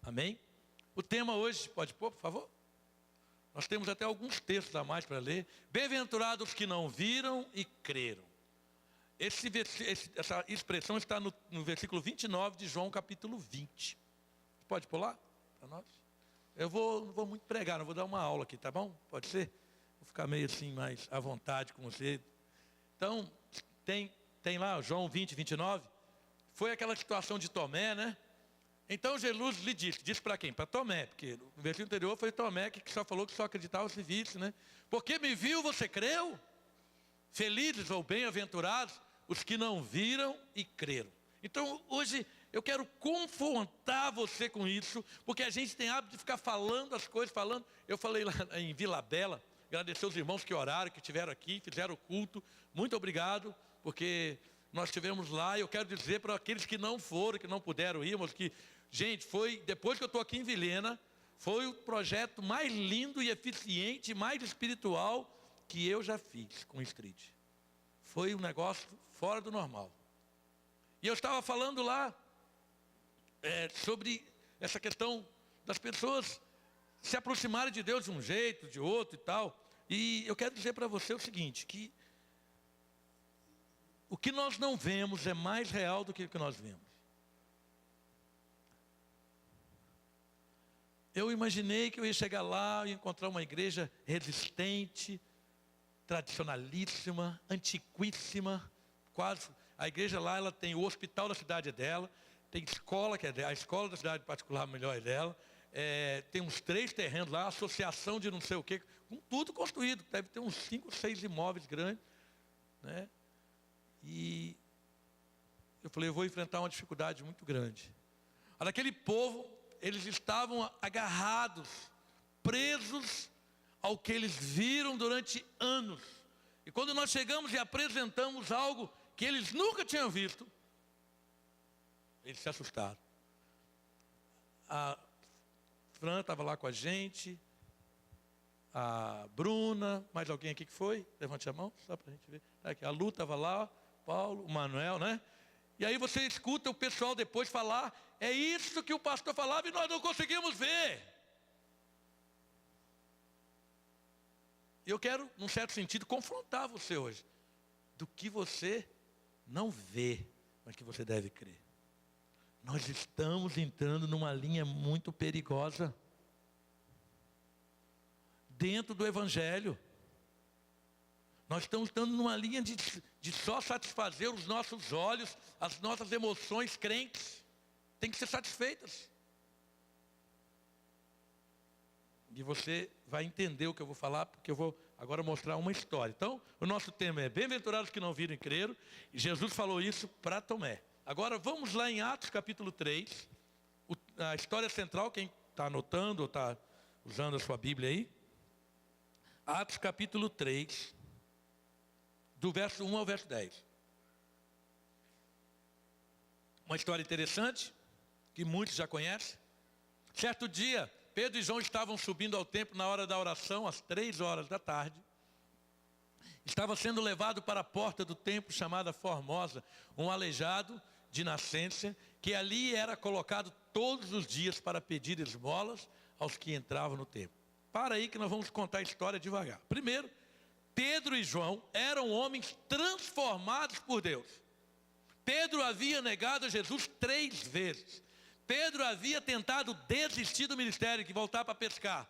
Amém? O tema hoje, pode pôr, por favor? Nós temos até alguns textos a mais para ler. Bem-aventurados que não viram e creram. Essa expressão está no versículo 29 de João capítulo 20. Pode pular para nós? Eu não vou muito pregar, não vou dar uma aula aqui, tá bom? Pode ser? Vou ficar meio assim mais à vontade com você. Então, tem lá João 20, 29. Foi aquela situação de Tomé, né? Então Jesus lhe disse para quem? Para Tomé, porque no versículo anterior foi Tomé que só falou que só acreditava se visse, né? Porque me viu, você creu? Felizes ou bem-aventurados os que não viram e creram. Então hoje eu quero confrontar você com isso, porque a gente tem hábito de ficar falando as coisas, falando. Eu falei lá em Vila Bela, agradecer os irmãos que oraram, que estiveram aqui, fizeram o culto. Muito obrigado, porque nós estivemos lá. E eu quero dizer para aqueles que não foram, que não puderam ir, mas que, gente, foi, depois que eu estou aqui em Vilhena, foi o projeto mais lindo e eficiente, mais espiritual que eu já fiz com o Street. Foi um negócio fora do normal. E eu estava falando lá sobre essa questão das pessoas se aproximarem de Deus de um jeito, de outro e tal. E eu quero dizer para você o seguinte, que o que nós não vemos é mais real do que o que nós vemos. Eu imaginei que eu ia chegar lá e encontrar uma igreja resistente, tradicionalíssima, antiquíssima, quase. A igreja lá, ela tem o hospital da cidade dela, tem escola, que é dela, a escola da cidade particular melhor é dela, tem uns 3 terrenos lá, associação de não sei o quê, com tudo construído, deve ter uns 5, 6 imóveis grandes, né? E eu falei, eu vou enfrentar uma dificuldade muito grande. Olha, aquele povo, eles estavam agarrados, presos ao que eles viram durante anos. E quando nós chegamos e apresentamos algo que eles nunca tinham visto, eles se assustaram. A Fran estava lá com a gente, a Bruna, mais alguém aqui que foi? Levante a mão, só para a gente ver. Aqui, a Lu estava lá, Paulo, o Manuel, né? E aí você escuta o pessoal depois falar, é isso que o pastor falava e nós não conseguimos ver. E eu quero, num certo sentido, confrontar você hoje. Do que você não vê, mas que você deve crer. Nós estamos entrando numa linha muito perigosa. Dentro do Evangelho. Nós estamos entrando numa linha de só satisfazer os nossos olhos, as nossas emoções crentes. Tem que ser satisfeitas. E você vai entender o que eu vou falar, porque eu vou agora mostrar uma história. Então, o nosso tema é bem-aventurados que não viram e creram. E Jesus falou isso para Tomé. Agora, vamos lá em Atos capítulo 3. A história central, quem está anotando ou está usando a sua Bíblia aí. Atos capítulo 3, do verso 1 ao verso 10. Uma história interessante, que muitos já conhecem. Certo dia, Pedro e João estavam subindo ao templo na hora da oração, às 3 horas da tarde. Estava sendo levado para a porta do templo chamada Formosa, um aleijado de nascença, que ali era colocado todos os dias para pedir esmolas aos que entravam no templo. Para aí que nós vamos contar a história devagar. Primeiro, Pedro e João eram homens transformados por Deus. Pedro havia negado a Jesus 3 vezes. Pedro havia tentado desistir do ministério, que voltar para pescar.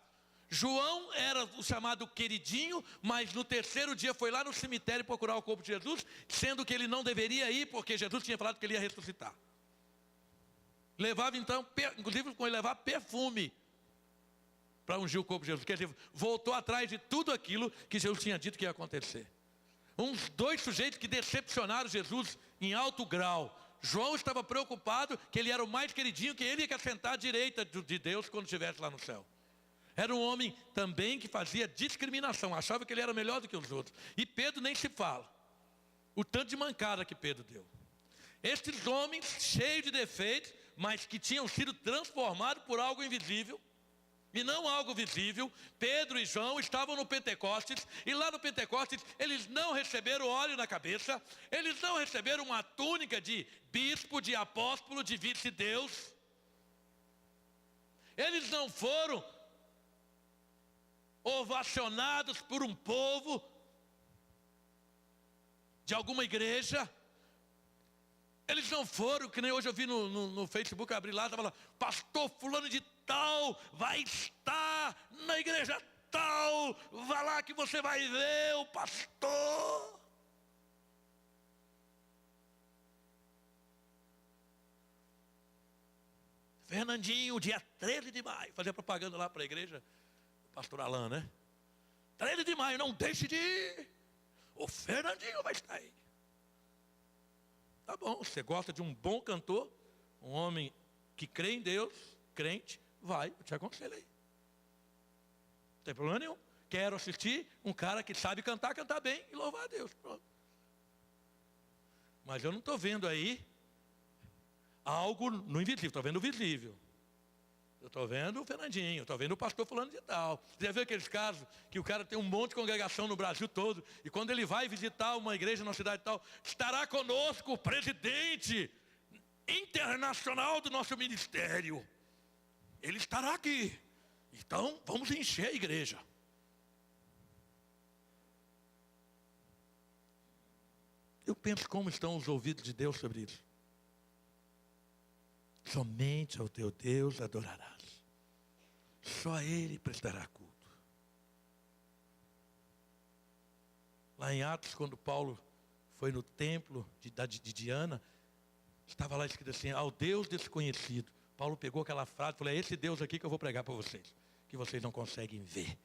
João era o chamado queridinho, mas no 3º dia foi lá no cemitério procurar o corpo de Jesus, sendo que ele não deveria ir, porque Jesus tinha falado que ele ia ressuscitar. Levava então, inclusive com ele levar perfume, para ungir o corpo de Jesus. Quer dizer, voltou atrás de tudo aquilo que Jesus tinha dito que ia acontecer. Uns 2 sujeitos que decepcionaram Jesus em alto grau. João estava preocupado que ele era o mais queridinho, que ele ia sentar à direita de Deus quando estivesse lá no céu. Era um homem também que fazia discriminação, achava que ele era melhor do que os outros. E Pedro nem se fala. O tanto de mancada que Pedro deu. Estes homens, cheios de defeitos, mas que tinham sido transformados por algo invisível, e não algo visível, Pedro e João estavam no Pentecostes, e lá no Pentecostes eles não receberam óleo na cabeça, eles não receberam uma túnica de bispo, de apóstolo, de vice-deus. Eles não foram ovacionados por um povo de alguma igreja. Eles não foram, que nem hoje eu vi no Facebook, abri lá, estava lá, pastor fulano de tal vai estar na igreja tal, vá lá que você vai ver o pastor. Fernandinho, dia 13 de maio, fazia propaganda lá para a igreja, o pastor Alain, né? 13 de maio, não deixe de ir, o Fernandinho vai estar aí. Tá bom, você gosta de um bom cantor, um homem que crê em Deus, crente, vai, eu te aconselho aí. Não tem problema nenhum. Quero assistir um cara que sabe cantar bem e louvar a Deus. Pronto. Mas eu não estou vendo aí algo no invisível, estou vendo o visível. Eu estou vendo o Fernandinho, estou vendo o pastor fulano de tal. Você já viu aqueles casos que o cara tem um monte de congregação no Brasil todo, e quando ele vai visitar uma igreja na cidade tal, estará conosco o presidente internacional do nosso ministério. Ele estará aqui. Então, vamos encher a igreja. Eu penso como estão os ouvidos de Deus sobre isso. Somente ao teu Deus adorarás. Só a Ele prestará culto. Lá em Atos, quando Paulo foi no templo de Diana, estava lá escrito assim, ao Deus desconhecido. Paulo pegou aquela frase e falou, é esse Deus aqui que eu vou pregar para vocês, que vocês não conseguem ver.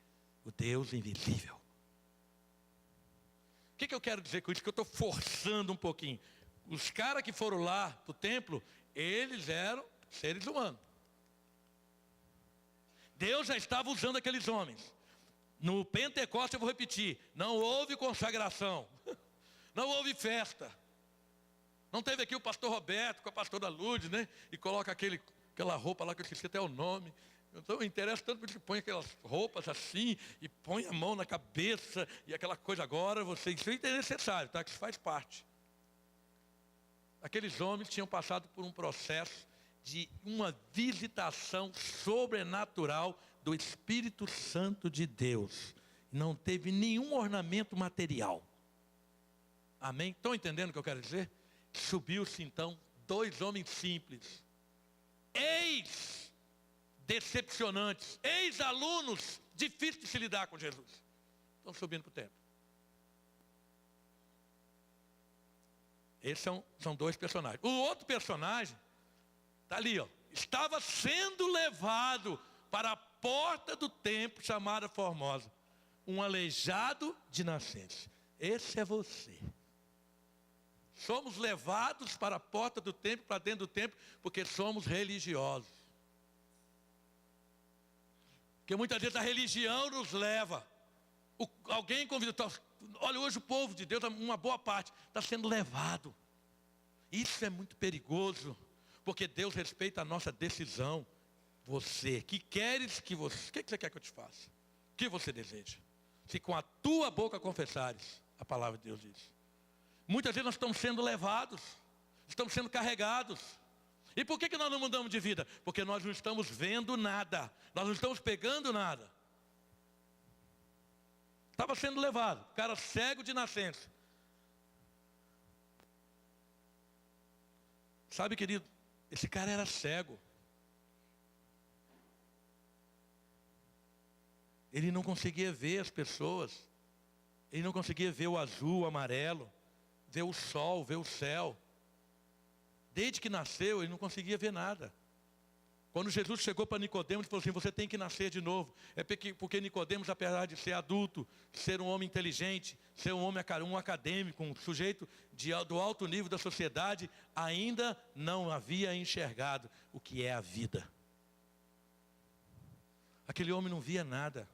O Deus invisível. O que eu quero dizer com isso? Que eu estou forçando um pouquinho. Os caras que foram lá para o templo, eles eram seres humanos. Deus já estava usando aqueles homens. No Pentecostes, eu vou repetir, não houve consagração, não houve festa. Não teve aqui o pastor Roberto com a pastora Lourdes, né? E coloca aquela roupa lá que eu esqueci até o nome. Então, me interessa tanto porque põe aquelas roupas assim, e põe a mão na cabeça, e aquela coisa agora, isso é necessário, tá? Que isso faz parte. Aqueles homens tinham passado por um processo de uma visitação sobrenatural do Espírito Santo de Deus. Não teve nenhum ornamento material. Amém? Estão entendendo o que eu quero dizer? Subiu-se então 2 homens simples, ex-decepcionantes, ex-alunos, difíceis de se lidar com Jesus. Estão subindo para o templo. Esses são 2 personagens. O outro personagem está ali, ó. Estava sendo levado para a porta do templo chamada Formosa. Um aleijado de nascença. Esse é você. Somos levados para a porta do templo, para dentro do templo, porque somos religiosos. Porque muitas vezes a religião nos leva. Alguém convida, olha, hoje o povo de Deus, uma boa parte, está sendo levado. Isso é muito perigoso, porque Deus respeita a nossa decisão. Você, que queres que você, o que você quer que eu te faça? O que você deseja? Se com a tua boca confessares, a palavra de Deus diz. Muitas vezes nós estamos sendo levados, estamos sendo carregados. E por que nós não mudamos de vida? Porque nós não estamos vendo nada, nós não estamos pegando nada. Estava sendo levado, cara cego de nascença. Sabe, querido, esse cara era cego. Ele não conseguia ver as pessoas. Ele não conseguia ver o azul, o amarelo, ver o sol, ver o céu. Desde que nasceu, ele não conseguia ver nada. Quando Jesus chegou para Nicodemos, ele falou assim, você tem que nascer de novo. É porque Nicodemos, apesar de ser adulto, ser um homem inteligente, ser um acadêmico, um sujeito do alto nível da sociedade, ainda não havia enxergado o que é a vida. Aquele homem não via nada.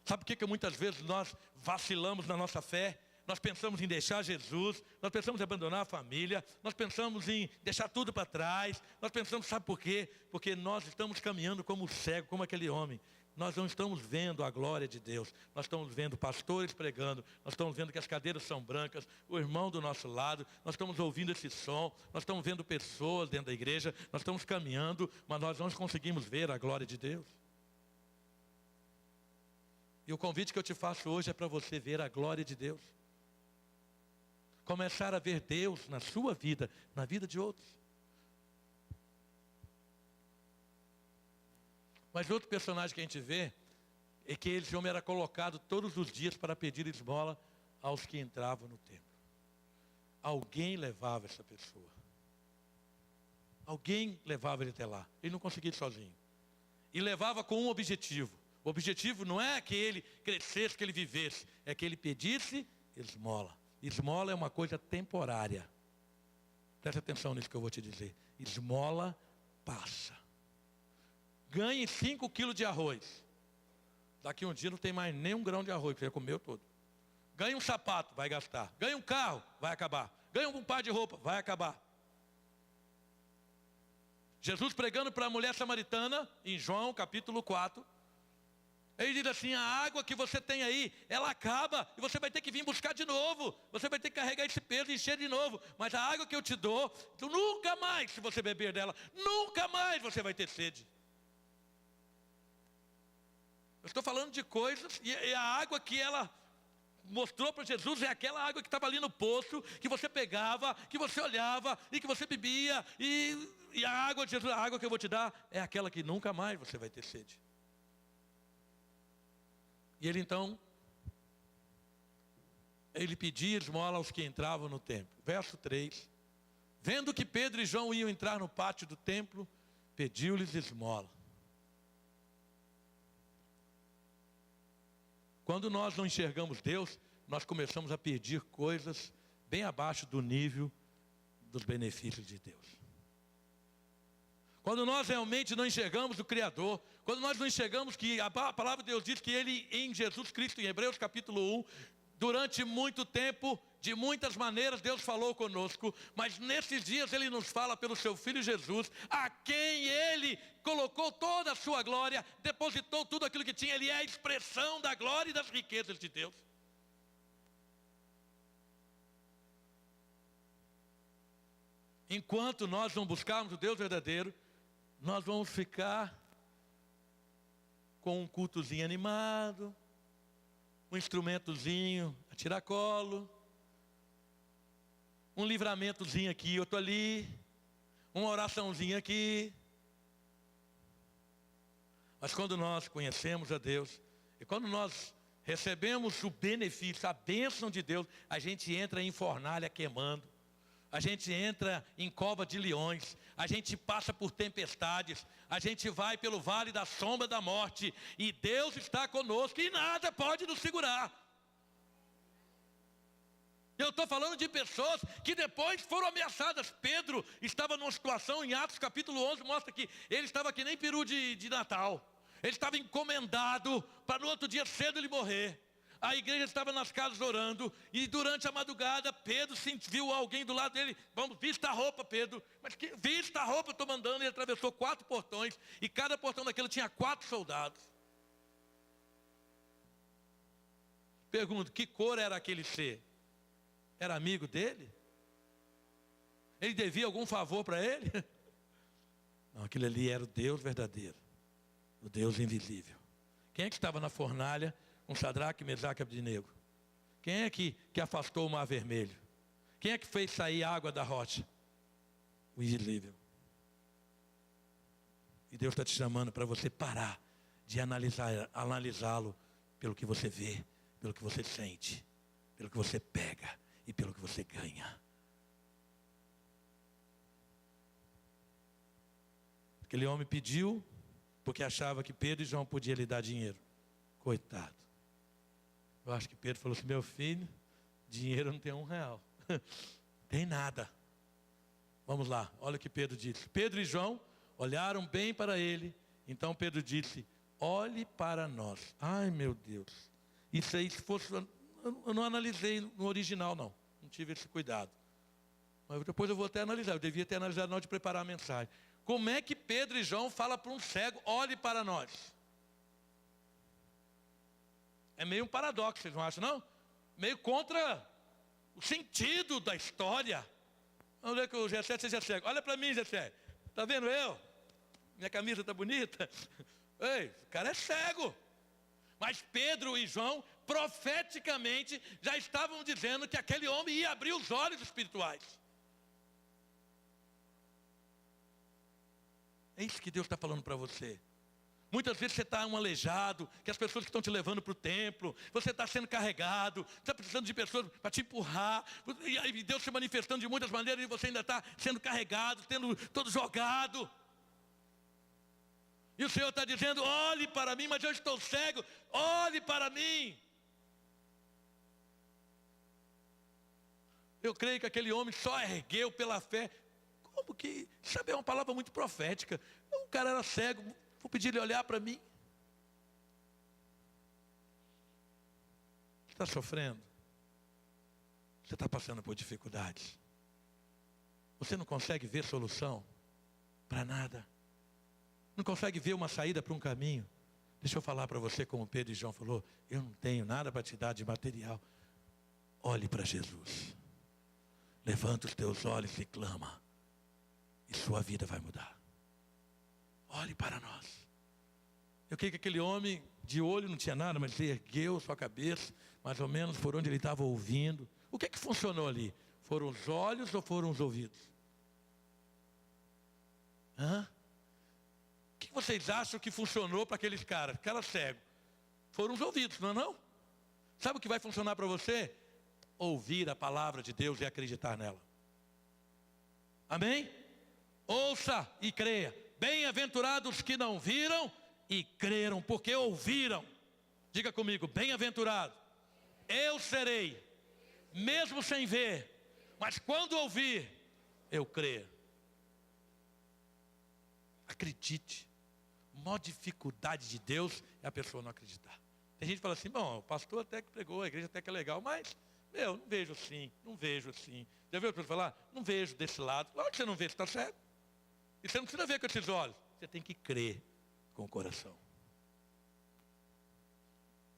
Sabe por que muitas vezes nós vacilamos na nossa fé? Nós pensamos em deixar Jesus, nós pensamos em abandonar a família, nós pensamos em deixar tudo para trás, nós pensamos, sabe por quê? Porque nós estamos caminhando como cego, como aquele homem, nós não estamos vendo a glória de Deus. Nós estamos vendo pastores pregando, nós estamos vendo que as cadeiras são brancas, o irmão do nosso lado, nós estamos ouvindo esse som, nós estamos vendo pessoas dentro da igreja, nós estamos caminhando, mas nós não conseguimos ver a glória de Deus. E o convite que eu te faço hoje é para você ver a glória de Deus. Começar a ver Deus na sua vida, na vida de outros. Mas outro personagem que a gente vê é que esse homem era colocado todos os dias para pedir esmola aos que entravam no templo. Alguém levava essa pessoa. Alguém levava ele até lá. Ele não conseguia ir sozinho. E levava com um objetivo. O objetivo não é que ele crescesse, que ele vivesse. É que ele pedisse esmola. Esmola é uma coisa temporária. Presta atenção nisso que eu vou te dizer. Esmola passa. Ganhe 5 quilos de arroz. Daqui um dia não tem mais nem 1 grão de arroz, porque você já comeu todo. Ganhe um sapato, vai gastar. Ganhe um carro, vai acabar. Ganhe um par de roupa, vai acabar. Jesus pregando para a mulher samaritana, em João capítulo 4. Ele diz assim, a água que você tem aí, ela acaba, e você vai ter que vir buscar de novo. Você vai ter que carregar esse peso e encher de novo. Mas a água que eu te dou, tu nunca mais, se você beber dela, nunca mais você vai ter sede. Eu estou falando de coisas, e a água que ela mostrou para Jesus é aquela água que estava ali no poço, que você pegava, que você olhava, e que você bebia, e a água de Jesus, a água que eu vou te dar, é aquela que nunca mais você vai ter sede. E ele então, ele pedia esmola aos que entravam no templo. Verso 3, vendo que Pedro e João iam entrar no pátio do templo, pediu-lhes esmola. Quando nós não enxergamos Deus, nós começamos a pedir coisas bem abaixo do nível dos benefícios de Deus. Quando nós realmente não enxergamos o Criador, quando nós não enxergamos que a palavra de Deus diz que Ele, em Jesus Cristo, em Hebreus capítulo 1, durante muito tempo, de muitas maneiras, Deus falou conosco, mas nesses dias Ele nos fala pelo Seu Filho Jesus, a quem Ele colocou toda a Sua glória, depositou tudo aquilo que tinha, Ele é a expressão da glória e das riquezas de Deus. Enquanto nós não buscarmos o Deus verdadeiro, nós vamos ficar com um cultozinho animado, um instrumentozinho a tiracolo, um livramentozinho aqui, outro ali, uma oraçãozinha aqui. Mas quando nós conhecemos a Deus, e quando nós recebemos o benefício, a bênção de Deus, a gente entra em fornalha queimando, a gente entra em cova de leões, a gente passa por tempestades, a gente vai pelo vale da sombra da morte, e Deus está conosco e nada pode nos segurar. Eu estou falando de pessoas que depois foram ameaçadas. Pedro estava numa situação, em Atos capítulo 11, mostra que ele estava que nem peru de Natal. Ele estava encomendado para no outro dia cedo ele morrer. A igreja estava nas casas orando, e durante a madrugada, Pedro viu alguém do lado dele, vamos, vista a roupa, Pedro. Mas que vista a roupa, eu estou mandando, ele atravessou 4 portões, e cada portão daquele tinha 4 soldados. Pergunto, que cor era aquele ser? Era amigo dele? Ele devia algum favor para ele? Não, aquele ali era o Deus verdadeiro, o Deus invisível. Quem é que estava na fornalha com Sadraque, Mesaque e Abdenego? Quem é que afastou o mar vermelho? Quem é que fez sair a água da rocha? O invisível. E Deus está te chamando para você parar de analisá-lo pelo que você vê, pelo que você sente, pelo que você pega e pelo que você ganha. Aquele homem pediu porque achava que Pedro e João podiam lhe dar dinheiro. Coitado. Eu acho que Pedro falou assim, meu filho, dinheiro não tem R$1. Tem nada. Vamos lá, olha o que Pedro disse. Pedro e João olharam bem para ele. Então Pedro disse, olhe para nós. Ai meu Deus. Isso aí, se fosse, eu não analisei no original não. Não tive esse cuidado. Mas depois eu vou até analisar. Eu devia ter analisado na hora de preparar a mensagem. Como é que Pedro e João falam para um cego, olhe para nós? É meio um paradoxo, vocês não acham, não? Meio contra o sentido da história. Vamos ver que o Jessé seja cego. Olha para mim, Jessé. Está vendo eu? Minha camisa está bonita? Ei, o cara é cego. Mas Pedro e João, profeticamente, já estavam dizendo que aquele homem ia abrir os olhos espirituais. É isso que Deus está falando para você. Muitas vezes você está um aleijado, que as pessoas que estão te levando para o templo, você está sendo carregado, está precisando de pessoas para te empurrar, e aí Deus se manifestando de muitas maneiras e você ainda está sendo carregado, tendo todo jogado. E o Senhor está dizendo, olhe para mim, mas eu estou cego, olhe para mim. Eu creio que aquele homem só ergueu pela fé. Como que, sabe, é uma palavra muito profética. O cara era cego, vou pedir ele olhar para mim. Você está sofrendo? Você está passando por dificuldades? Você não consegue ver solução para nada? Não consegue ver uma saída para um caminho? Deixa eu falar para você como Pedro e João falou. Eu não tenho nada para te dar de material. Olhe para Jesus. Levanta os teus olhos e clama. E sua vida vai mudar. Olhe para nós. Eu creio que aquele homem de olho não tinha nada, mas ele ergueu sua cabeça, mais ou menos por onde ele estava ouvindo. O que funcionou ali? Foram os olhos ou foram os ouvidos? Hã? O que vocês acham que funcionou para aqueles caras? Cara cego. Foram os ouvidos, não é não? Sabe o que vai funcionar para você? Ouvir a palavra de Deus e acreditar nela. Amém? Ouça e creia. Bem-aventurados que não viram e creram, porque ouviram. Diga comigo, bem-aventurado. Eu serei, mesmo sem ver, mas quando ouvir, eu creio. Acredite. A maior dificuldade de Deus é a pessoa não acreditar. Tem gente que fala assim, bom, o pastor até que pregou, a igreja até que é legal, mas, não vejo assim, não vejo assim. Já viu a pessoa falar? Não vejo desse lado. Claro que você não vê, você está cego. E você não precisa ver com esses olhos. Você tem que crer com o coração.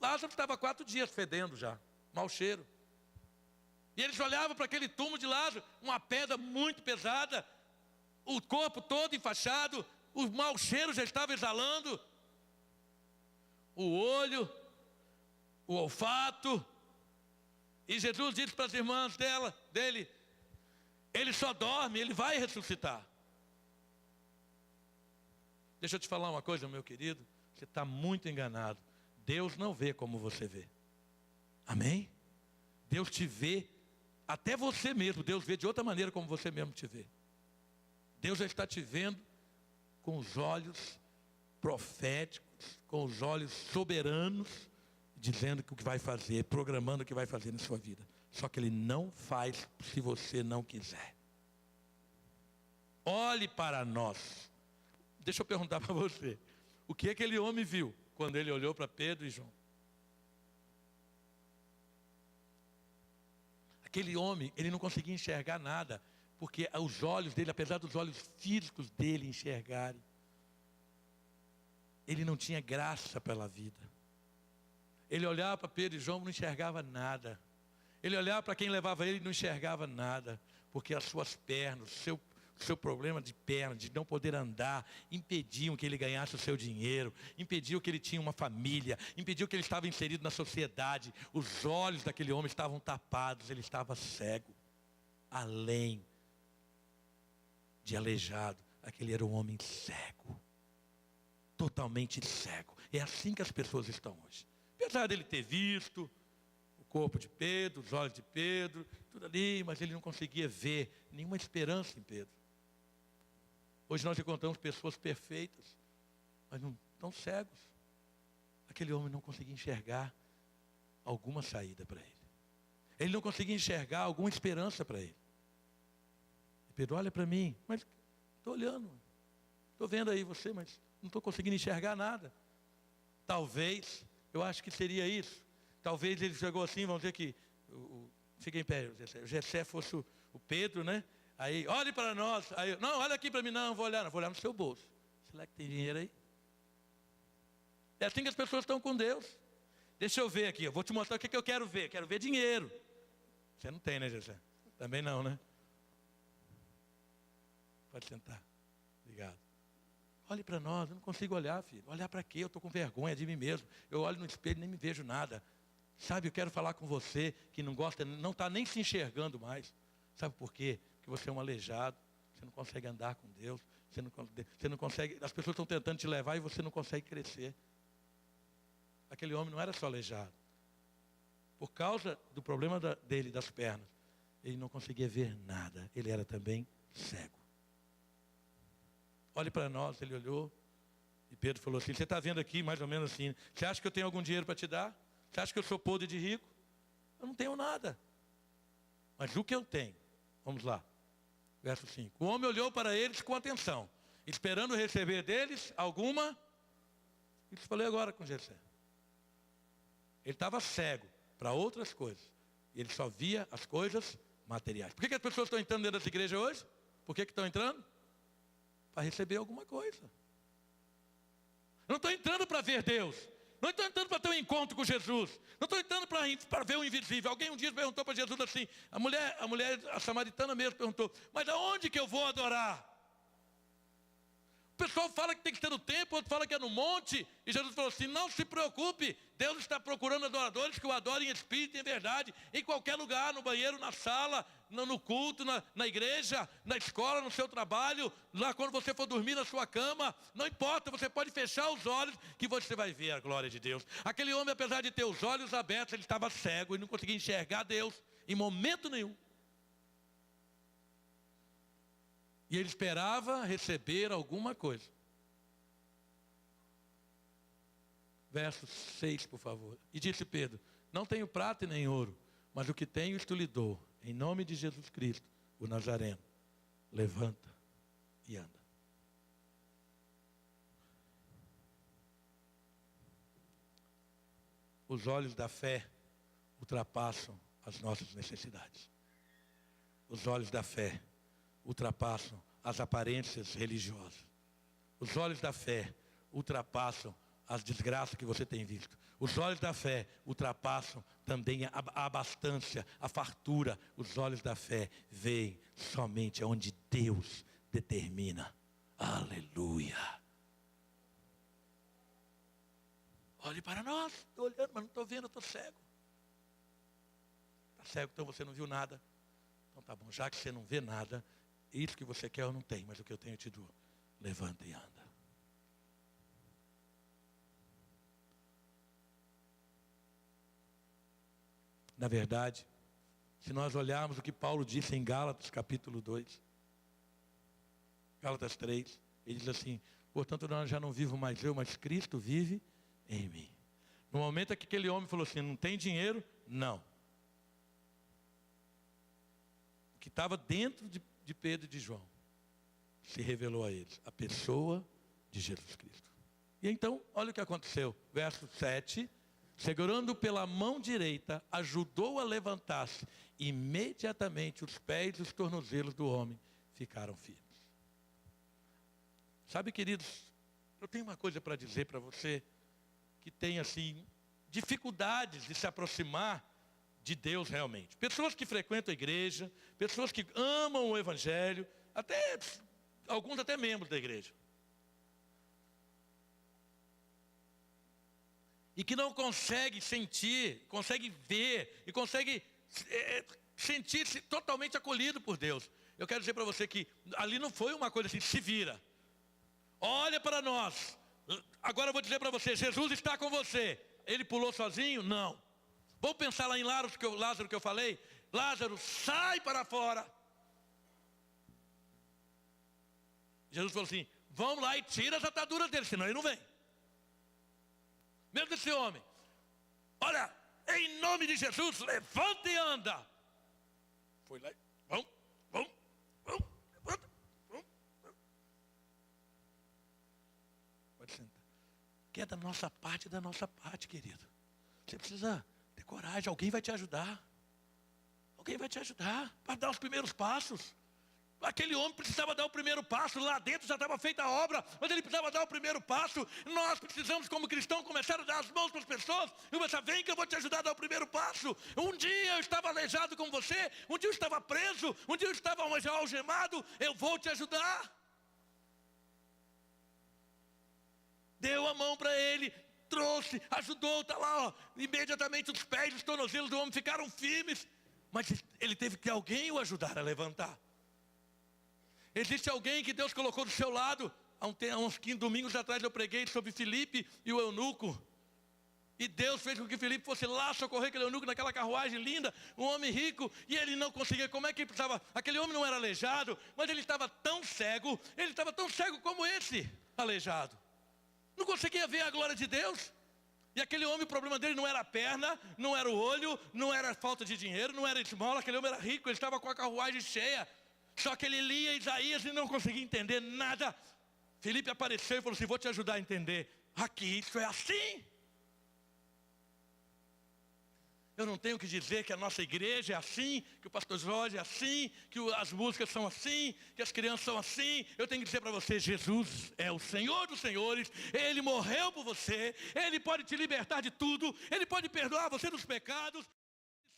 Lázaro estava 4 dias fedendo já, mau cheiro. E eles olhavam para aquele túmulo de Lázaro, uma pedra muito pesada, o corpo todo enfaixado, o mau cheiro já estava exalando. O olho, o olfato. E Jesus disse para as irmãs dele, ele só dorme, ele vai ressuscitar. Deixa eu te falar uma coisa, meu querido, você está muito enganado. Deus não vê como você vê. Amém? Deus te vê, até você mesmo, Deus vê de outra maneira como você mesmo te vê. Deus já está te vendo com os olhos proféticos, com os olhos soberanos, dizendo o que vai fazer, programando o que vai fazer na sua vida. Só que Ele não faz se você não quiser. Olhe para nós. Deixa eu perguntar para você. O que aquele homem viu quando ele olhou para Pedro e João? Aquele homem, ele não conseguia enxergar nada, porque os olhos dele, apesar dos olhos físicos dele enxergarem, ele não tinha graça pela vida. Ele olhava para Pedro e João e não enxergava nada. Ele olhava para quem levava ele e não enxergava nada, porque as suas pernas, o seu problema de perna, de não poder andar, impediam que ele ganhasse o seu dinheiro, impediam que ele tinha uma família, impediam que ele estava inserido na sociedade. Os olhos daquele homem estavam tapados, ele estava cego, além de aleijado. Aquele era um homem cego, totalmente cego. É assim que as pessoas estão hoje. Apesar dele ter visto o corpo de Pedro, os olhos de Pedro, tudo ali, mas ele não conseguia ver nenhuma esperança em Pedro. Hoje nós encontramos pessoas perfeitas, mas não estão cegos. Aquele homem não conseguia enxergar alguma saída para ele. Ele não conseguia enxergar alguma esperança para ele. E Pedro, olha para mim, mas estou olhando, estou vendo aí você, mas não estou conseguindo enxergar nada. Talvez, eu acho que seria isso. Talvez ele chegou assim, vamos dizer que, fica em pé, o Jessé fosse o Pedro, né? Aí, olhe para nós. Aí, não, olha aqui para mim, não vou olhar no seu bolso. Será que tem dinheiro aí? É assim que as pessoas estão com Deus. Deixa eu ver aqui, eu vou te mostrar o que eu quero ver. Quero ver dinheiro. Você não tem, né, José? Também não, né? Pode sentar. Obrigado. Olhe para nós, eu não consigo olhar, filho. Olhar para quê? Eu estou com vergonha de mim mesmo. Eu olho no espelho e nem me vejo nada. Sabe, eu quero falar com você que não gosta, não está nem se enxergando mais. Sabe por quê? Porque você é um aleijado. Você não consegue andar com Deus. Você não consegue, as pessoas estão tentando te levar e você não consegue crescer. Aquele homem não era só aleijado. Por causa do problema dele, das pernas, ele não conseguia ver nada. Ele era também cego. Olhe para nós, ele olhou. E Pedro falou assim, você está vendo aqui mais ou menos assim, você acha que eu tenho algum dinheiro para te dar? Você acha que eu sou podre de rico? Eu não tenho nada. Mas o que eu tenho? Vamos lá. Verso 5. O homem olhou para eles com atenção, esperando receber deles alguma... Isso eu falei agora com Jessé. Ele estava cego para outras coisas. E ele só via as coisas materiais. Por que as pessoas estão entrando dentro dessa igreja hoje? Por que estão entrando? Para receber alguma coisa. Não estou entrando para ver Deus. Não estou entrando para ter um encontro com Jesus. Não estou entrando para ver o invisível. Alguém um dia perguntou para Jesus assim, a samaritana mesmo perguntou, mas aonde que eu vou adorar? O pessoal fala que tem que ser no templo, outro fala que é no monte. E Jesus falou assim, não se preocupe. Deus está procurando adoradores que o adorem em espírito e em verdade. Em qualquer lugar, no banheiro, na sala, no culto, na igreja, na escola, no seu trabalho. Lá quando você for dormir na sua cama. Não importa, você pode fechar os olhos que você vai ver a glória de Deus. Aquele homem, apesar de ter os olhos abertos, ele estava cego e não conseguia enxergar Deus em momento nenhum. E ele esperava receber alguma coisa. Verso 6, por favor. E disse Pedro, não tenho prata e nem ouro, mas o que tenho isto lhe dou. Em nome de Jesus Cristo, o Nazareno, levanta e anda. Os olhos da fé ultrapassam as nossas necessidades. Os olhos da fé ultrapassam as aparências religiosas. Os olhos da fé ultrapassam as desgraças que você tem visto. Os olhos da fé ultrapassam também a abastança, a fartura. Os olhos da fé veem somente onde Deus determina. Aleluia. Olhe para nós. Estou olhando, mas não estou vendo, estou cego. Está cego, então você não viu nada. Então tá bom, já que você não vê nada, isso que você quer eu não tenho, mas o que eu tenho eu te dou. Levanta e anda. Na verdade, se nós olharmos o que Paulo disse em Gálatas capítulo 2, Gálatas 3, ele diz assim, portanto eu já não vivo mais eu, mas Cristo vive em mim. No momento em que aquele homem falou assim, não tem dinheiro? Não. O que estava dentro de Pedro e de João se revelou a eles, a pessoa de Jesus Cristo. E então, olha o que aconteceu, verso 7, segurando pela mão direita, ajudou a levantar-se. Imediatamente os pés e os tornozelos do homem ficaram firmes. Sabe, queridos, eu tenho uma coisa para dizer para você, que tem assim, dificuldades de se aproximar de Deus realmente. Pessoas que frequentam a igreja, pessoas que amam o evangelho, até alguns até membros da igreja. E que não consegue sentir, consegue ver e consegue sentir-se totalmente acolhido por Deus. Eu quero dizer para você que ali não foi uma coisa assim, se vira. Olha para nós. Agora eu vou dizer para você, Jesus está com você. Ele pulou sozinho? Não. Vamos pensar lá em Lázaro que eu falei? Lázaro, sai para fora. Jesus falou assim, vamos lá e tira as ataduras dele, senão ele não vem. Mesmo esse homem, olha, em nome de Jesus, levanta e anda. Foi lá e, vamos, levanta, vamos. Pode sentar. Que é da nossa parte, querido. Você precisa ter coragem, alguém vai te ajudar. Alguém vai te ajudar para dar os primeiros passos. Aquele homem precisava dar o primeiro passo, lá dentro já estava feita a obra, mas ele precisava dar o primeiro passo. Nós precisamos, como cristãos, começar a dar as mãos para as pessoas e começar: vem que eu vou te ajudar a dar o primeiro passo. Um dia eu estava aleijado como você, um dia eu estava preso, um dia eu estava algemado, eu vou te ajudar. Deu a mão para ele, trouxe, ajudou, está lá, ó. Imediatamente os pés e os tornozelos do homem ficaram firmes, mas ele teve que alguém o ajudar a levantar. Existe alguém que Deus colocou do seu lado. Há uns 15 domingos atrás eu preguei sobre Filipe e o eunuco. E Deus fez com que Filipe fosse lá socorrer aquele eunuco naquela carruagem linda, um homem rico, e ele não conseguia. Como é que ele precisava? Aquele homem não era aleijado, mas ele estava tão cego como esse aleijado. Não conseguia ver a glória de Deus. E aquele homem, o problema dele não era a perna, não era o olho, não era a falta de dinheiro, não era esmola. Aquele homem era rico, ele estava com a carruagem cheia. Só que ele lia Isaías e não conseguia entender nada. Filipe apareceu e falou assim: vou te ajudar a entender. Aqui isso é assim. Eu não tenho que dizer que a nossa igreja é assim, que o pastor Jorge é assim, que as músicas são assim, que as crianças são assim. Eu tenho que dizer para você: Jesus é o Senhor dos senhores. Ele morreu por você. Ele pode te libertar de tudo. Ele pode perdoar você dos pecados.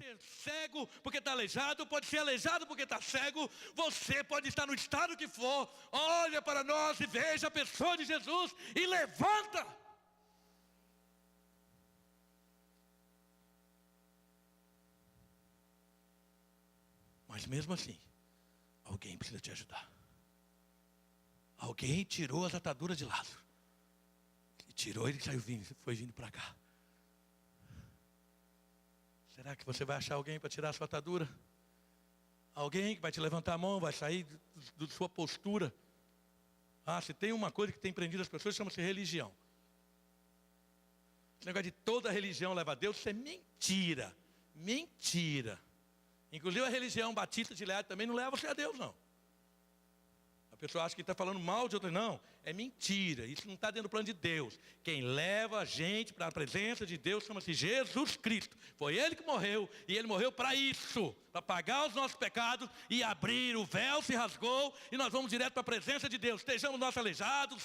Ser cego porque está aleijado, pode ser aleijado porque está cego. Você pode estar no estado que for. Olha para nós e veja a pessoa de Jesus e levanta. Mas mesmo assim, alguém precisa te ajudar. Alguém tirou as ataduras de Lázaro. E tirou, ele saiu vindo, foi vindo para cá. Será que você vai achar alguém para tirar a sua atadura? Alguém que vai te levantar a mão, vai sair da sua postura. Se tem uma coisa que tem prendido as pessoas, chama-se religião. Esse negócio de toda religião leva a Deus, isso é mentira. Mentira. Inclusive a religião batista de Leade também não leva você a Deus, não. A pessoa acha que está falando mal de outra. Não, é mentira. Isso não está dentro do plano de Deus. Quem leva a gente para a presença de Deus chama-se Jesus Cristo. Foi Ele que morreu, e Ele morreu para isso, para pagar os nossos pecados e abrir. O véu se rasgou e nós vamos direto para a presença de Deus. Estejamos nós aleijados,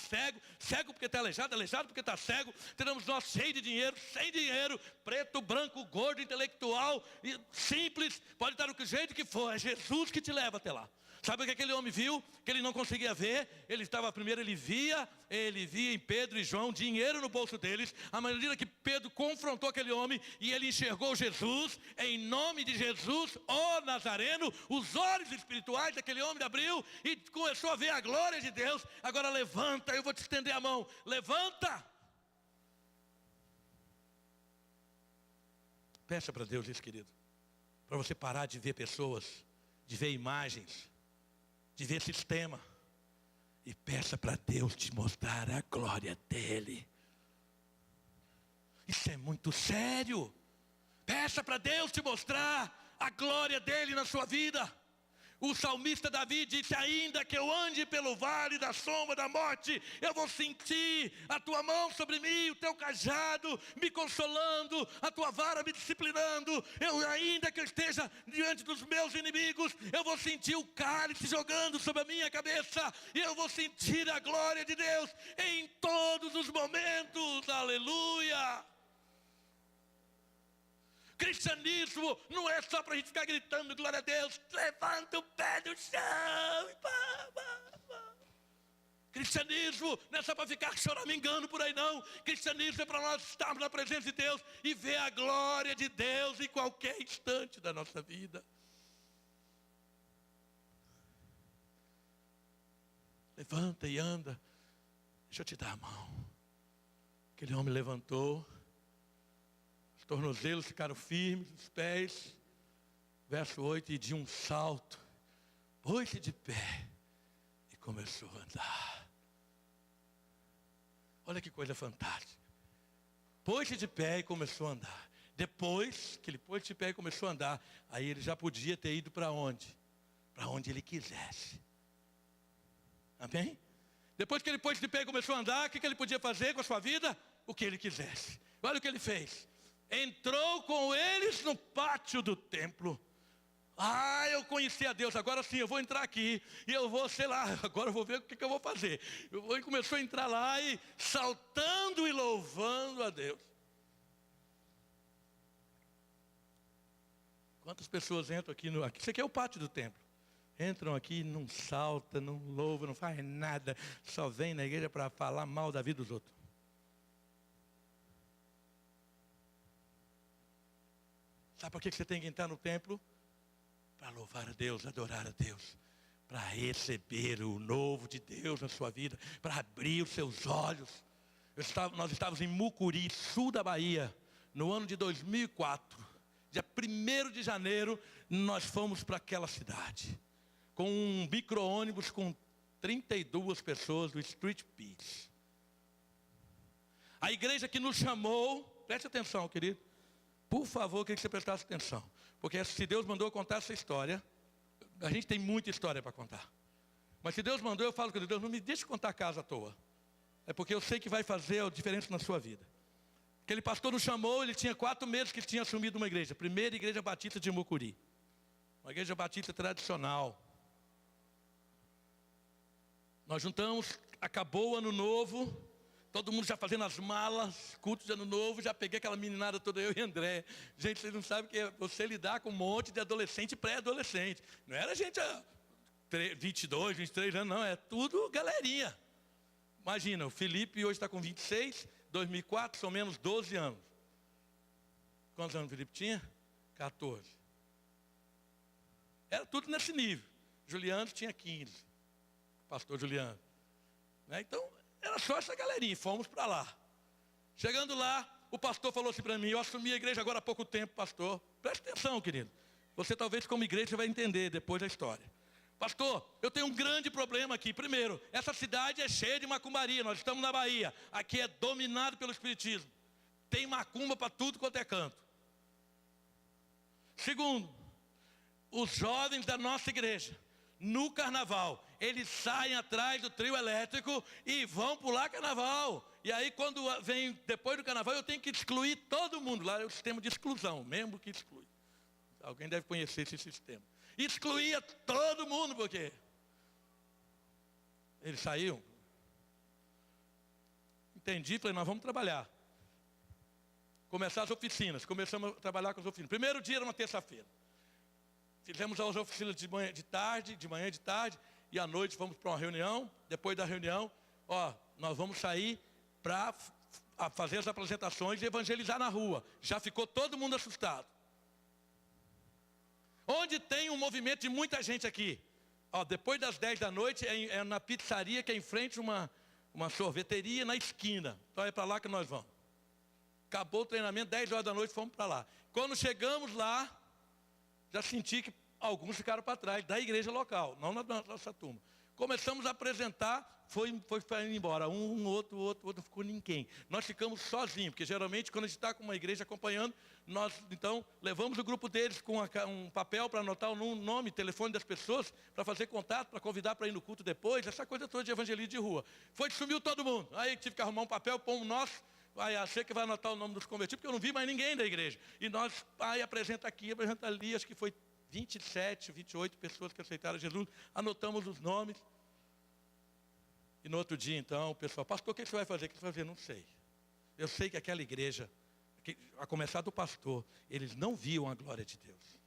cego porque está aleijado porque está cego. Teremos nós cheio de dinheiro, sem dinheiro, preto, branco, gordo, intelectual, simples, pode estar do jeito que for. É Jesus que te leva até lá. Sabe o que aquele homem viu? Que ele não conseguia ver. Primeiro ele via em Pedro e João dinheiro no bolso deles. À medida que Pedro confrontou aquele homem e ele enxergou Jesus, em nome de Jesus, ó Nazareno, os olhos espirituais daquele homem abriu e começou a ver a glória de Deus. Agora levanta, eu vou te estender a mão. Levanta! Peça para Deus isso, querido, para você parar de ver pessoas, de ver imagens, de ver sistema, e peça para Deus te mostrar a glória dele. Isso é muito sério. Peça para Deus te mostrar a glória dele na sua vida. O salmista Davi disse: ainda que eu ande pelo vale da sombra da morte, eu vou sentir a tua mão sobre mim, o teu cajado me consolando, a tua vara me disciplinando. Ainda que eu esteja diante dos meus inimigos, eu vou sentir o cálice jogando sobre a minha cabeça, e eu vou sentir a glória de Deus em todos os momentos. Aleluia! Cristianismo não é só para a gente ficar gritando glória a Deus. Levanta o pé do chão. Cristianismo não é só para ficar choramingando por aí, não. Cristianismo é para nós estarmos na presença de Deus e ver a glória de Deus em qualquer instante da nossa vida. Levanta e anda. Deixa eu te dar a mão. Aquele homem levantou. Os tornozelos ficaram firmes, os pés. Verso 8, e de um salto, pôs-se de pé e começou a andar. Olha que coisa fantástica. Pôs-se de pé e começou a andar. Depois que ele pôs-se de pé e começou a andar, aí ele já podia ter ido para onde? Para onde ele quisesse. Amém? Depois que ele pôs-se de pé e começou a andar, o que ele podia fazer com a sua vida? O que ele quisesse. Olha o que ele fez. Entrou com eles no pátio do templo. Eu conheci a Deus, agora sim, eu vou entrar aqui, e eu vou, sei lá, agora eu vou ver o que eu vou fazer. E começou a entrar lá e saltando e louvando a Deus. Quantas pessoas entram aqui, isso aqui é o pátio do templo. Entram aqui, não salta, não louva, não faz nada, só vem na igreja para falar mal da vida dos outros. Sabe por que você tem que entrar no templo? Para louvar a Deus, adorar a Deus, para receber o novo de Deus na sua vida, para abrir os seus olhos. Nós estávamos em Mucuri, sul da Bahia, no ano de 2004. Dia 1º de janeiro, nós fomos para aquela cidade, com um micro-ônibus com 32 pessoas do Street Peace. A igreja que nos chamou, preste atenção, querido. Por favor, eu queria que você prestasse atenção. Porque se Deus mandou eu contar essa história, a gente tem muita história para contar. Mas se Deus mandou, eu falo com Deus, não me deixe contar a casa à toa. É porque eu sei que vai fazer a diferença na sua vida. Aquele pastor nos chamou, ele tinha 4 meses que ele tinha assumido uma igreja. Primeira igreja batista de Mucuri. Uma igreja batista tradicional. Nós juntamos, acabou o ano novo. Todo mundo já fazendo as malas, culto de ano novo, já peguei aquela meninada toda, eu e André. Gente, vocês não sabem o que é você lidar com um monte de adolescente e pré-adolescente. Não era gente a 22, 23 anos, não, é tudo galerinha. Imagina, o Felipe hoje está com 26, 2004, são menos 12 anos. Quantos anos o Felipe tinha? 14. Era tudo nesse nível. Juliano tinha 15, pastor Juliano. Então, era só essa galerinha, e fomos para lá. Chegando lá, o pastor falou assim para mim, eu assumi a igreja agora há pouco tempo, pastor. Preste atenção, querido. Você talvez como igreja vai entender depois da história. Pastor, eu tenho um grande problema aqui. Primeiro, essa cidade é cheia de macumbaria, nós estamos na Bahia. Aqui é dominado pelo espiritismo. Tem macumba para tudo quanto é canto. Segundo, os jovens da nossa igreja, no carnaval, eles saem atrás do trio elétrico e vão pular carnaval. E aí quando vem depois do carnaval, eu tenho que excluir todo mundo. Lá é o sistema de exclusão, membro que exclui. Alguém deve conhecer esse sistema. Excluía todo mundo, porque eles saíam. Entendi, falei, nós vamos trabalhar. Começar as oficinas, começamos a trabalhar com as oficinas. Primeiro dia era uma terça-feira. Fizemos as oficinas de manhã, de tarde, e à noite fomos para uma reunião. Depois da reunião, nós vamos sair para fazer as apresentações e evangelizar na rua. Já ficou todo mundo assustado. Onde tem um movimento de muita gente aqui? Depois das 10 da noite, é na pizzaria que é em frente uma sorveteria na esquina. Então é para lá que nós vamos. Acabou o treinamento, 10 horas da noite, fomos para lá. Quando chegamos lá, já senti que alguns ficaram para trás, da igreja local, não na nossa turma. Começamos a apresentar, foi indo embora, outro, não ficou ninguém. Nós ficamos sozinhos, porque geralmente quando a gente está com uma igreja acompanhando, nós então levamos o grupo deles com um papel para anotar o nome, telefone das pessoas, para fazer contato, para convidar para ir no culto depois, essa coisa toda de evangelismo de rua. Sumiu todo mundo, aí tive que arrumar um papel, pomos nós, aí achei que vai anotar o nome dos convertidos, porque eu não vi mais ninguém da igreja. E nós, apresenta aqui, apresenta ali, acho que foi 27, 28 pessoas que aceitaram Jesus, anotamos os nomes. E no outro dia, então, o pessoal, pastor, o que você vai fazer? O que você vai fazer? Não sei. Eu sei que aquela igreja, a começar do pastor, eles não viam a glória de Deus.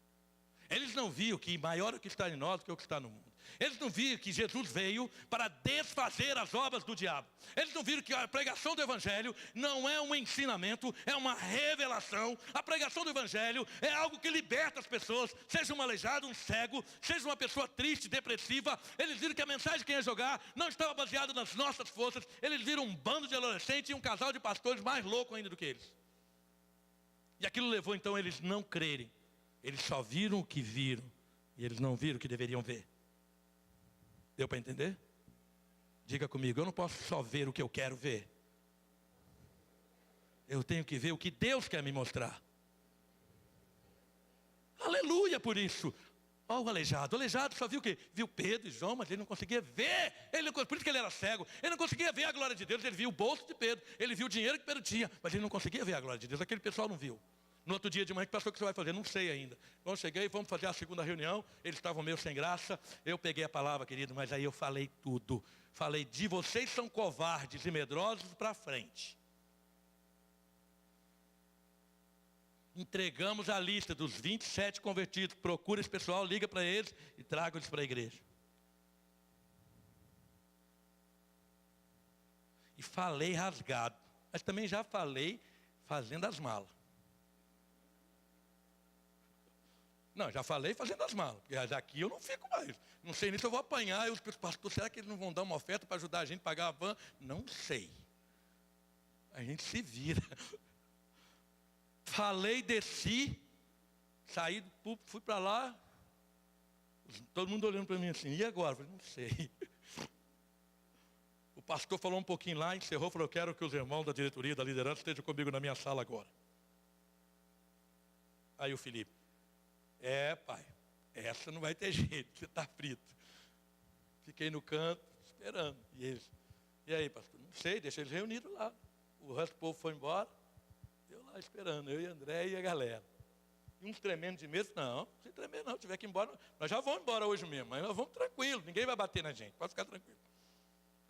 Eles não viam que maior é o que está em nós do que o que está no mundo. Eles não viram que Jesus veio para desfazer as obras do diabo. Eles não viram que a pregação do Evangelho não é um ensinamento, é uma revelação. A pregação do Evangelho é algo que liberta as pessoas, seja um aleijado, um cego, seja uma pessoa triste, depressiva. Eles viram que a mensagem que ia jogar não estava baseada nas nossas forças. Eles viram um bando de adolescentes e um casal de pastores mais louco ainda do que eles. E aquilo levou então eles não crerem. Eles só viram o que viram e eles não viram o que deveriam ver. Deu para entender? Diga comigo, eu não posso só ver o que eu quero ver. Eu tenho que ver o que Deus quer me mostrar. Aleluia por isso. Olha o aleijado. O aleijado só viu o quê? Viu Pedro e João, mas ele não conseguia ver. Por isso que ele era cego. Ele não conseguia ver a glória de Deus. Ele viu o bolso de Pedro. Ele viu o dinheiro que Pedro tinha. Mas ele não conseguia ver a glória de Deus. Aquele pessoal não viu. No outro dia de manhã, pastor, o que você vai fazer? Não sei ainda. Então eu cheguei, vamos fazer a segunda reunião. Eles estavam meio sem graça. Eu peguei a palavra, querido, mas aí eu falei tudo. Falei, de vocês são covardes e medrosos para frente. Entregamos a lista dos 27 convertidos. Procura esse pessoal, liga para eles e traga eles para a igreja. E falei rasgado. Mas também já falei fazendo as malas. Não, já falei fazendo as malas. Porque aqui eu não fico mais. Não sei nem se eu vou apanhar. Eu penso, pastor, será que eles não vão dar uma oferta para ajudar a gente a pagar a van? Não sei. A gente se vira. Falei, desci, saí do púlpito, fui para lá. Todo mundo olhando para mim assim, e agora? Eu falei, não sei. O pastor falou um pouquinho lá, encerrou, falou, eu quero que os irmãos da diretoria, da liderança, estejam comigo na minha sala agora. Aí o Felipe, pai, essa não vai ter jeito, você está frito. Fiquei no canto, esperando. E eles, e aí, pastor? Não sei, deixa eles reunidos lá. O resto do povo foi embora. Eu lá esperando, eu e André e a galera. E uns tremendo de medo, não se tremer não, tiver que ir embora, nós já vamos embora hoje mesmo, mas nós vamos tranquilo, ninguém vai bater na gente, pode ficar tranquilo.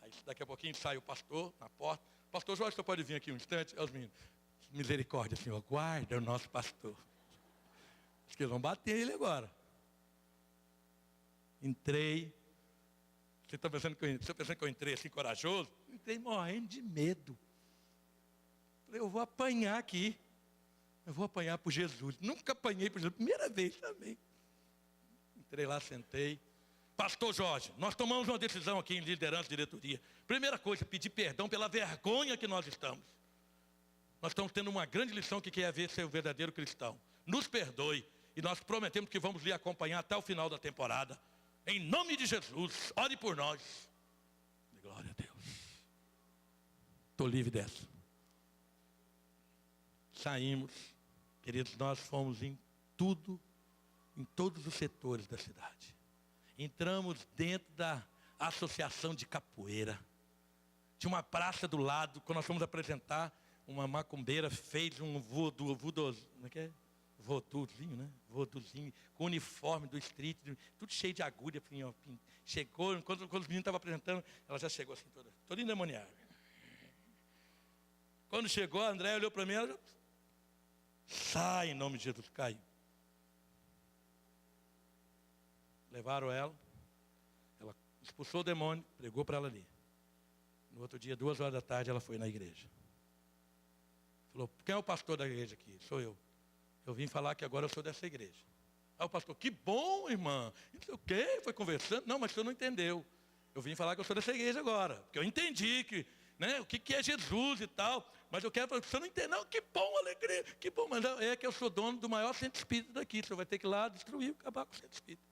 Aí daqui a pouquinho sai o pastor na porta, pastor Jorge, você pode vir aqui um instante? Aí os meninos, misericórdia, Senhor, guarda o nosso pastor. Acho que eles vão bater ele agora. Entrei, você está pensando que eu entrei assim corajoso? Entrei morrendo de medo. Falei, eu vou apanhar aqui. Eu vou apanhar por Jesus. Nunca apanhei por Jesus. Primeira vez também. Entrei lá, sentei. Pastor Jorge, nós tomamos uma decisão aqui em liderança e diretoria. Primeira coisa, pedir perdão pela vergonha que nós estamos. Nós estamos tendo uma grande lição que é ver ser o verdadeiro cristão. Nos perdoe. E nós prometemos que vamos lhe acompanhar até o final da temporada. Em nome de Jesus, ore por nós. Glória a Deus. Estou livre dessa. Saímos, queridos, nós fomos em tudo, em todos os setores da cidade. Entramos dentro da associação de capoeira. Tinha uma praça do lado, quando nós fomos apresentar, uma macumbeira fez um voduzinho, né? Voduzinho, com o uniforme do street, tudo cheio de agulha. Chegou, quando os meninos estavam apresentando, ela já chegou assim, toda endemoniada. Quando chegou, a André olhou para mim, ela já, sai em nome de Jesus, caiu. Levaram ela expulsou o demônio, pregou para ela ali. No outro dia, 2 horas da tarde, ela foi na igreja. Falou, quem é o pastor da igreja aqui? Sou eu. Eu vim falar que agora eu sou dessa igreja. Aí o pastor, que bom, irmã. Não sei o quê, foi conversando. Não, mas o senhor não entendeu. Eu vim falar que eu sou dessa igreja agora. Porque eu entendi que, né, o que é Jesus e tal. Mas eu quero falar que o senhor não entendeu. Não, que bom, alegria. Que bom, mas é que eu sou dono do maior centro espírita daqui. O senhor vai ter que ir lá destruir, acabar com o centro espírita.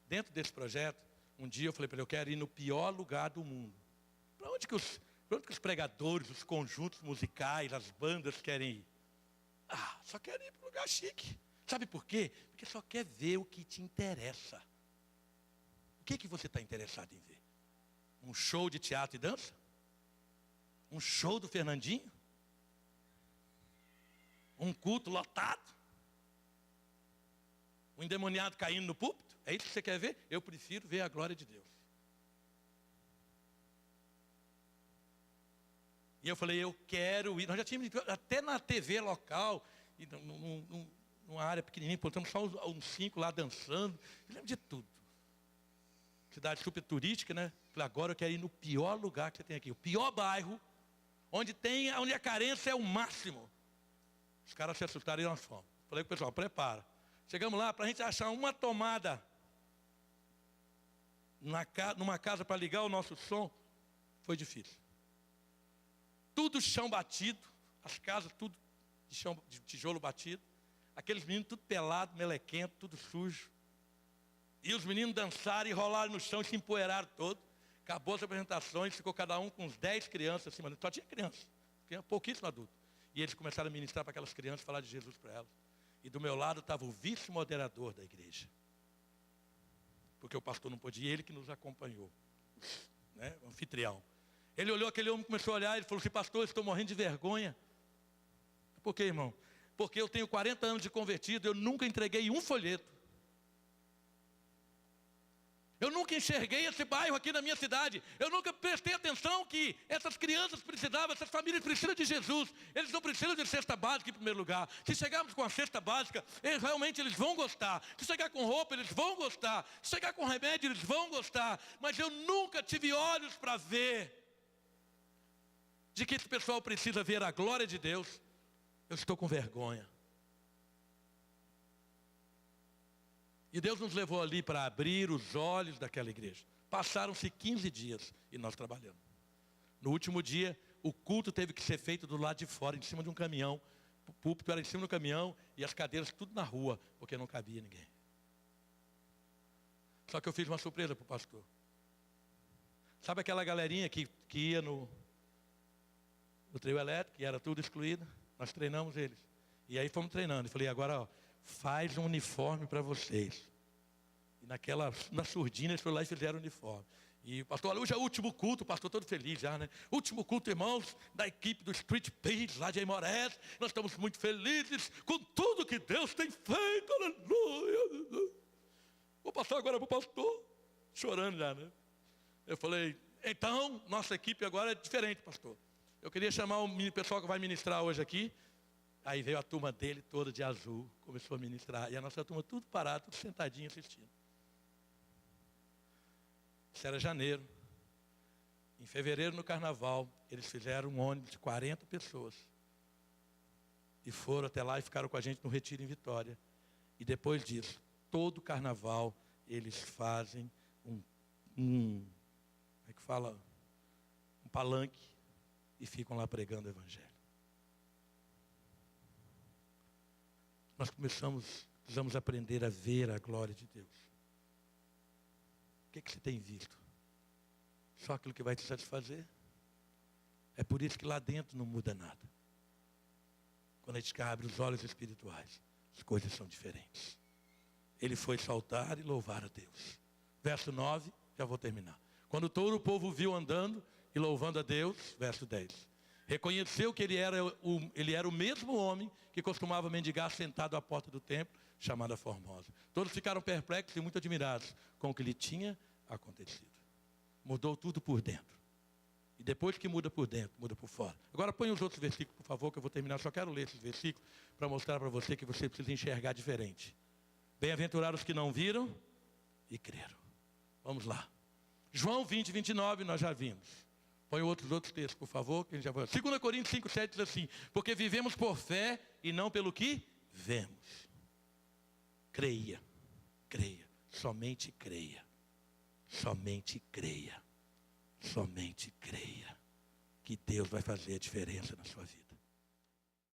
Dentro desse projeto, um dia eu falei para ele, eu quero ir no pior lugar do mundo. Para onde que os pregadores, os conjuntos musicais, as bandas querem ir? Ah, só querem ir para um lugar chique. Sabe por quê? Porque só quer ver o que te interessa. O que você está interessado em ver? Um show de teatro e dança? Um show do Fernandinho? Um culto lotado? Um endemoniado caindo no púlpito? É isso que você quer ver? Eu prefiro ver a glória de Deus. E eu falei, eu quero ir. Nós já tínhamos ido até na TV local, numa área pequenininha, botamos só uns 5 lá dançando. Eu lembro de tudo. Cidade super turística, né? Falei, agora eu quero ir no pior lugar que você tem aqui. O pior bairro, onde a carência é o máximo. Os caras se assustaram e nós fomos. Falei para o pessoal, prepara. Chegamos lá, para a gente achar uma tomada numa casa para ligar o nosso som, foi difícil. Tudo chão batido, as casas tudo de tijolo batido, aqueles meninos tudo pelado, melequento, tudo sujo. E os meninos dançaram e rolaram no chão e se empoeiraram todo. Acabou as apresentações, ficou cada um com uns 10 crianças acima. Só tinha criança, tinha pouquíssimo adulto. E eles começaram a ministrar para aquelas crianças, falar de Jesus para elas. E do meu lado estava o vice-moderador da igreja. Porque o pastor não podia, ele que nos acompanhou. né, o anfitrião. Ele olhou aquele homem, começou a olhar, ele falou assim: pastor, eu estou morrendo de vergonha. Por quê, irmão? Porque eu tenho 40 anos de convertido, eu nunca entreguei um folheto. Eu nunca enxerguei esse bairro aqui na minha cidade. Eu nunca prestei atenção que essas crianças precisavam, essas famílias precisam de Jesus. Eles não precisam de cesta básica em primeiro lugar. Se chegarmos com a cesta básica, realmente eles vão gostar. Se chegar com roupa, eles vão gostar. Se chegar com remédio, eles vão gostar. Mas eu nunca tive olhos para ver de que esse pessoal precisa ver a glória de Deus. Eu estou com vergonha. E Deus nos levou ali para abrir os olhos daquela igreja. Passaram-se 15 dias e nós trabalhamos. No último dia, o culto teve que ser feito do lado de fora, em cima de um caminhão. O púlpito era em cima do caminhão e as cadeiras tudo na rua, porque não cabia ninguém. Só que eu fiz uma surpresa para o pastor. Sabe aquela galerinha que ia no trio elétrico, que era tudo excluído? Nós treinamos eles. E aí fomos treinando. E falei: agora, ó, faz um uniforme para vocês. E na surdina eles foram lá e fizeram o uniforme. E o pastor, olha, hoje é o último culto, o pastor todo feliz já, né? Último culto, irmãos, da equipe do Street Page, lá de Aimorés. Nós estamos muito felizes com tudo que Deus tem feito, aleluia. Vou passar agora para o pastor, chorando já, né? Eu falei: então, nossa equipe agora é diferente, pastor. Eu queria chamar o pessoal que vai ministrar hoje aqui. Aí veio a turma dele toda de azul, começou a ministrar. E a nossa turma tudo parado, tudo sentadinho assistindo. Isso era janeiro. Em fevereiro, no carnaval, eles fizeram um ônibus de 40 pessoas. E foram até lá e ficaram com a gente no retiro em Vitória. E depois disso, todo carnaval, eles fazem como é que fala? Um palanque e ficam lá pregando o evangelho. Nós precisamos aprender a ver a glória de Deus. O que você tem visto? Só aquilo que vai te satisfazer? É por isso que lá dentro não muda nada. Quando a gente abre os olhos espirituais, as coisas são diferentes. Ele foi saltar e louvar a Deus. Verso 9, já vou terminar. Quando todo o povo viu andando e louvando a Deus, verso 10. Reconheceu que ele era o mesmo homem que costumava mendigar sentado à porta do templo, chamada Formosa. Todos ficaram perplexos e muito admirados com o que lhe tinha acontecido. Mudou tudo por dentro. E depois que muda por dentro, muda por fora. Agora põe os outros versículos, por favor, que eu vou terminar. Só quero ler esses versículos para mostrar para você que você precisa enxergar diferente. Bem-aventurados que não viram e creram. Vamos lá. João 20, 29, nós já vimos. Põe outros textos, por favor, que a gente já vai. 2 Coríntios 5, 7 diz assim: porque vivemos por fé e não pelo que vemos. Creia, somente creia, somente creia, somente creia, que Deus vai fazer a diferença na sua vida.